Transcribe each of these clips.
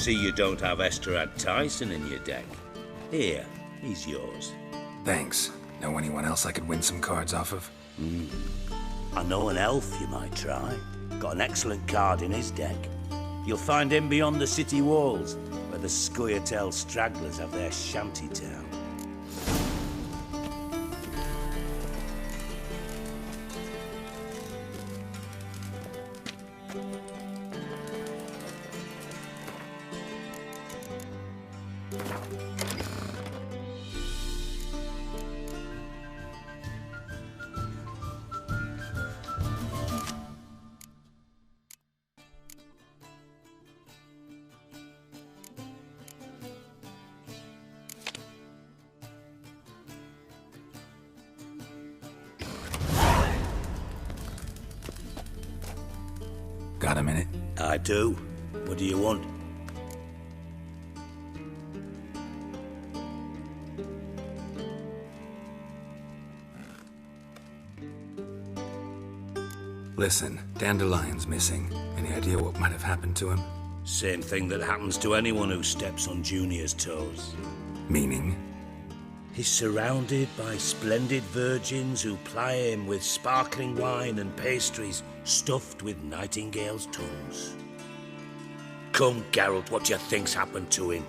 see you don't have Esterad Tyson in your deck. Here, he's yours. Thanks. Know anyone else I could win some cards off of? I know an elf you might try. Got an excellent card in his deck. You'll find him beyond the city walls, where the Scoia'tael stragglers have their shanty town. Got a minute? I do. What do you want? Listen, Dandelion's missing. Any idea what might have happened to him? Same thing that happens to anyone who steps on Junior's toes. Meaning? He's surrounded by splendid virgins who ply him with sparkling wine and pastries stuffed with nightingales' tongues. Come, Geralt, what do you think's happened to him?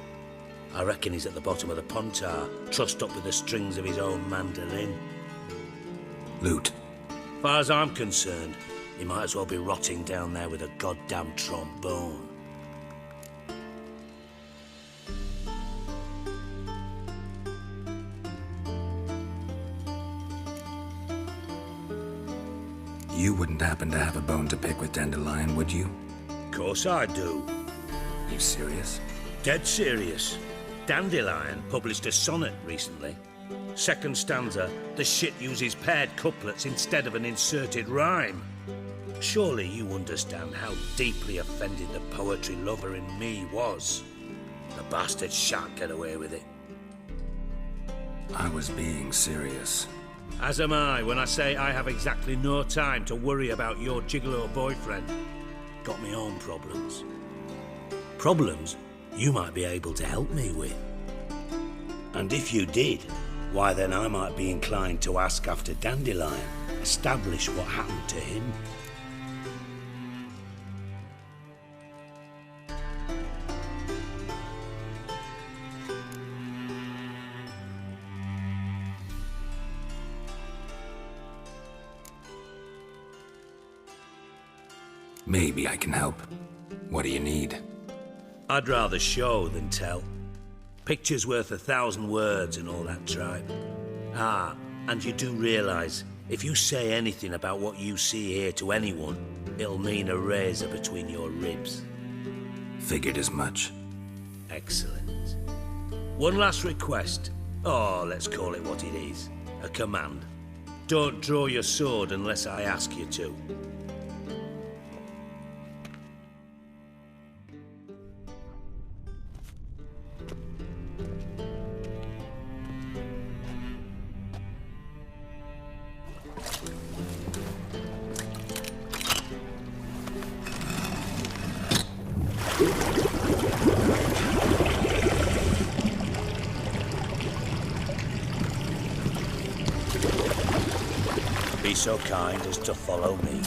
I reckon he's at the bottom of the Pontar, trussed up with the strings of his own mandolin. Loot. Far as I'm concerned, he might as well be rotting down there with a goddamn trombone. You wouldn't happen to have a bone to pick with Dandelion, would you? Course I do. You serious? Dead serious. Dandelion published a sonnet recently. Second stanza, the shit uses paired couplets instead of an inserted rhyme. Surely you understand how deeply offended the poetry lover in me was. The bastard shan't get away with it. I was being serious. As am I when I say I have exactly no time to worry about your gigolo boyfriend. Got me own problems. Problems you might be able to help me with. And if you did, why then I might be inclined to ask after Dandelion, establish what happened to him. Maybe I can help. What do you need? I'd rather show than tell. Picture's worth 1,000 words and all that tripe. Ah, and you do realise, if you say anything about what you see here to anyone, it'll mean a razor between your ribs. Figured as much. Excellent. One last request. Oh, let's call it what it is. A command. Don't draw your sword unless I ask you to. Be so kind as to follow me.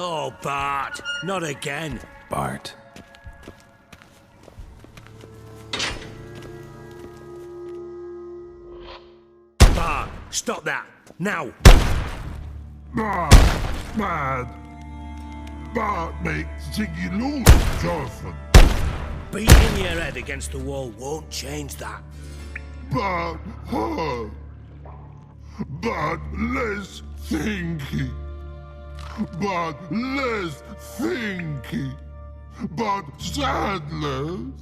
Oh, Bart, not again. Bart. Bart, stop that, now. Bart, man. Bart makes Ziggy lose, Jonathan. Beating your head against the wall won't change that. Bart hurt. Bart less thinky. but less thinky, but sadless.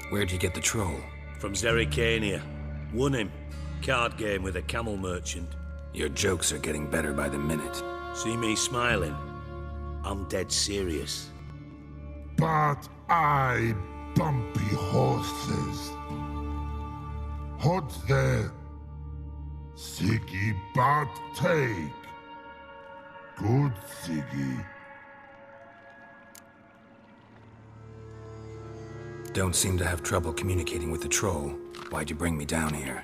Where'd you get the troll? From Zerrikania. Won him. Card game with a camel merchant. Your jokes are getting better by the minute. See me smiling? I'm dead serious. But I bumpy horses. Hot there. Siggy but take. Good Siggy. Don't seem to have trouble communicating with the troll. Why'd you bring me down here?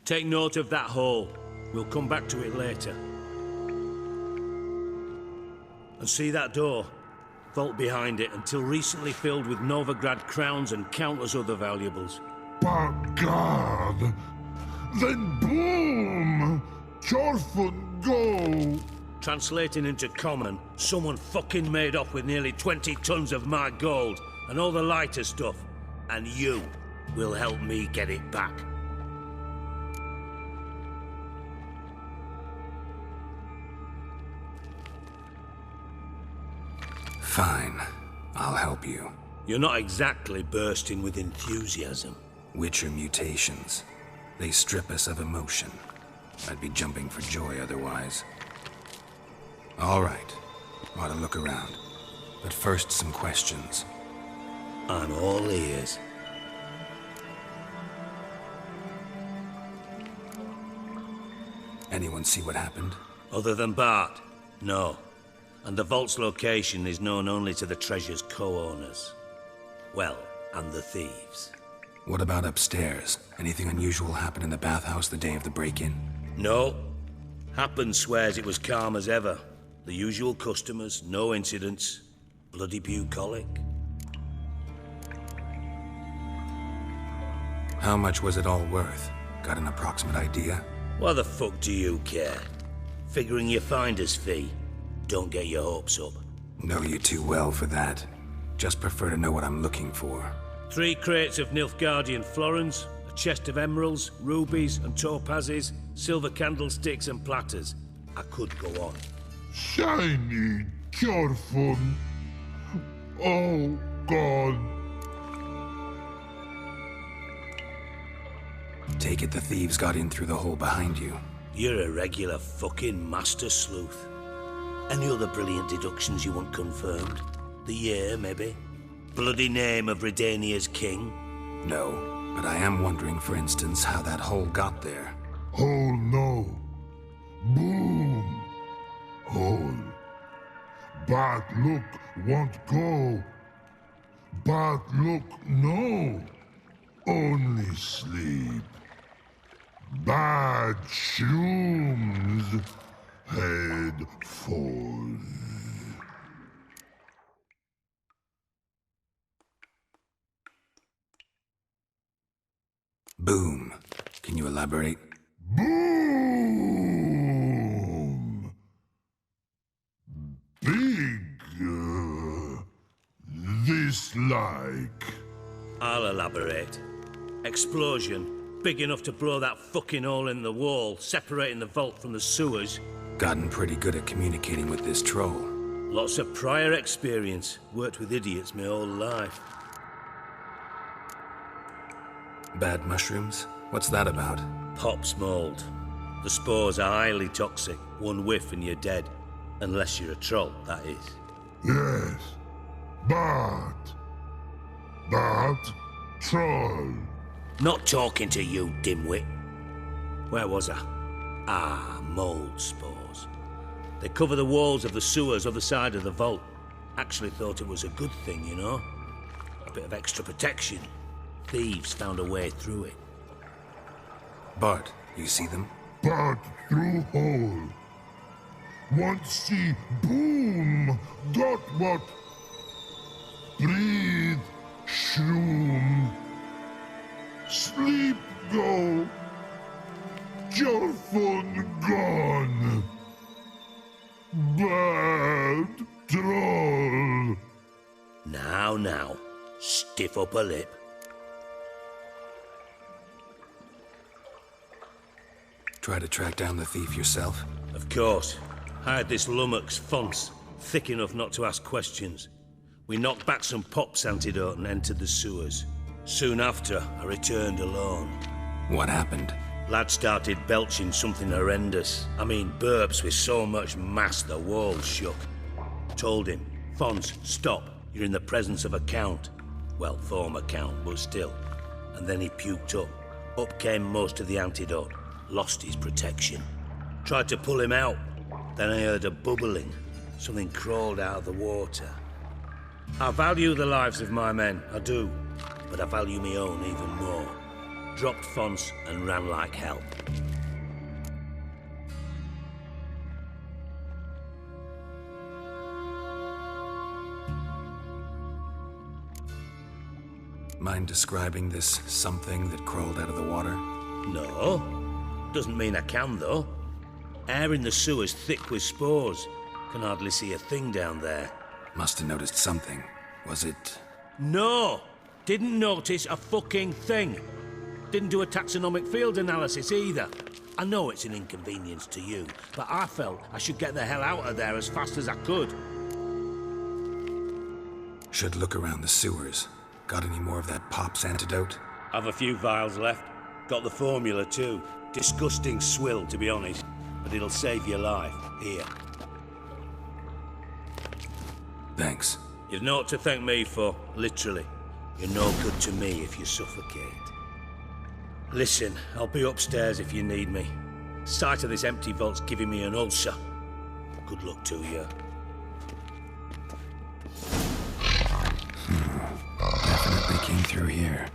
Take note of that hole. We'll come back to it later. And see that door? Vault behind it, until recently filled with Novigrad crowns and countless other valuables. But God, then boom! Chorfun go! Translating into common, someone fucking made off with nearly 20 tons of my gold, and all the lighter stuff. And you will help me get it back. Fine. I'll help you. You're not exactly bursting with enthusiasm. Witcher mutations. They strip us of emotion. I'd be jumping for joy otherwise. All right. Ought to look around. But first, some questions. I'm all ears. Anyone see what happened? Other than Bart? No. And the vault's location is known only to the treasure's co-owners. Well, and the thieves. What about upstairs? Anything unusual happen in the bathhouse the day of the break-in? No. Happen swears it was calm as ever. The usual customers, no incidents. Bloody bucolic. How much was it all worth? Got an approximate idea? Why the fuck do you care? Figuring your finder's fee. Don't get your hopes up. Know you too well for that. Just prefer to know what I'm looking for. 3 crates of Nilfgaardian florins, a chest of emeralds, rubies and topazes, silver candlesticks and platters. I could go on. Shiny Chorfun. Oh, God. Take it the thieves got in through the hole behind you. You're a regular fucking master sleuth. Any other brilliant deductions you want confirmed? The year, maybe? Bloody name of Redania's king? No, but I am wondering, for instance, how that hole got there. Hole no. Boom. Hole. But look won't go. But look no. Only sleep. Bad shrooms. Head falls. Boom. Can you elaborate? Boom! Big. This like. I'll elaborate. Explosion. Big enough to blow that fucking hole in the wall, separating the vault from the sewers. Gotten pretty good at communicating with this troll. Lots of prior experience. Worked with idiots my whole life. Bad mushrooms? What's that about? Pops mold. The spores are highly toxic. One whiff and you're dead. Unless you're a troll, that is. Yes. But troll. Not talking to you, dimwit. Where was I? Ah, mold spores. They cover the walls of the sewers other side of the vault. Actually thought it was a good thing, you know? A bit of extra protection. Thieves found a way through it. Bart, you see them? But through hole. Want see boom. Got what? Breathe. Shroom. Sleep go. Chorfun gone. Bad troll. Now. stiff upper lip. Try to track down the thief yourself? Of course. I had this lummox, Fons, thick enough not to ask questions. We knocked back some Pop's antidote and entered the sewers. Soon after, I returned alone. What happened? Lad started belching something horrendous. I mean, burps with so much mass the walls shook. Told him, Fons, stop. You're in the presence of a count. Well, former count, but still. And then he puked up. Up came most of the antidote. Lost his protection. Tried to pull him out. Then I heard a bubbling. Something crawled out of the water. I value the lives of my men, I do. But I value my own even more. Dropped Fons and ran like hell. Mind describing this something that crawled out of the water? No. Doesn't mean I can, though. Air in the sewer's thick with spores. Can hardly see a thing down there. Must have noticed something. Was it... No! Didn't notice a fucking thing. Didn't do a taxonomic field analysis either. I know it's an inconvenience to you, but I felt I should get the hell out of there as fast as I could. Should look around the sewers. Got any more of that Pop's antidote? I've a few vials left. Got the formula too. Disgusting swill, to be honest. But it'll save your life. Here. Thanks. You've naught to thank me for, literally. You're no good to me if you suffocate. Listen, I'll be upstairs if you need me. Sight of this empty vault's giving me an ulcer. Good luck to you. Definitely came through here.